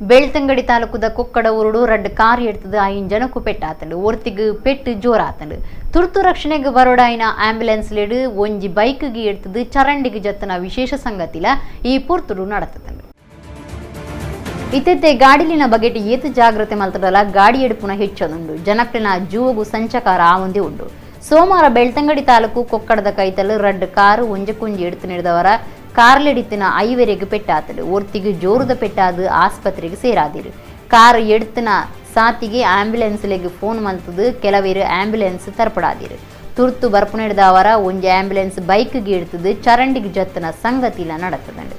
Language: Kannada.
belthangady talukದ kokkada ಊರುಡು ರಡ್ಡ್ ಕಾರ್ ಎಡ್ತದ ಐನ್ ಜನಕು ಪೆಟ್ಟಾತಂಡು ಒರ್ತಿಗ್ ಪೆಟ್ಟು ಜೋರಾತಂಡು ತುರ್ತು ರಕ್ಷಣೆಗೆ ಬರೋಡಾಯಿನ ಆಂಬ್ಯುಲೆನ್ಸ್ ಲೆಡ್ ಒಂಜಿ ಬೈಕ್ ಗೆ ಎಡ್ತದ ಚರಂಡಿಗೆ ಜತ್ತನ ವಿಶೇಷ ಸಂಗತಿಲ ಈ ಪುರ್ತುಡು ನಡತಂಡು ಇತ್ತೆತ್ತೆ ಗಾಡಿಲಿನ ಬಗೆಟ್ ಏತು ಜಾಗ್ರತೆ ಮಲ್ತಡಲ ಗಾಡಿ ಎಡುಪುನ ಹೆಚ್ಚೊಂದುಂಡು ಜನಕ್ಲೆನ ಜೂವಗು ಸಂಚಕಾರ ಆವೊಂದೆ ಉಂಡು ಸೋಮವಾರ belthangady ತಾಲೂಕು ಕೊಕ್ಕಡದ ಕೈತಲು ರಡ್ಡ್ ಕಾರು ಒಂಜಕುಂಜಿ ಎಡ್ತು ನಡೆದವರ ಕಾರ್ಲೆಡಿತ್ತಿನ ಐವರೆಗೆ ಪೆಟ್ಟಾತಡು ಒರ್ತಿಗೆ ಜೋರುದ ಪೆಟ್ಟಾದು ಆಸ್ಪತ್ರೆಗೆ ಸೇರಾದಿರು ಕಾರ್ ಎಡ್ತಿನ ಸಾತಿಗೆ ಆಂಬ್ಯುಲೆನ್ಸ್ ಲೆಗ್ ಫೋನ್ ಮಲ್ತದು ಕೆಲವೇರು ಆಂಬ್ಯುಲೆನ್ಸ್ ತರ್ಪಡಾದಿರು ತುರ್ತು ಬರ್ಪು ನಡೆದವರ ಒಂಜಿ ಆಂಬ್ಯುಲೆನ್ಸ್ ಬೈಕ್ ಗೆ ಎಡ್ತದು ಚರಂಡಿಗೆ ಜತ್ತನ ಸಂಗತಿಲ ನಡತದಂಡು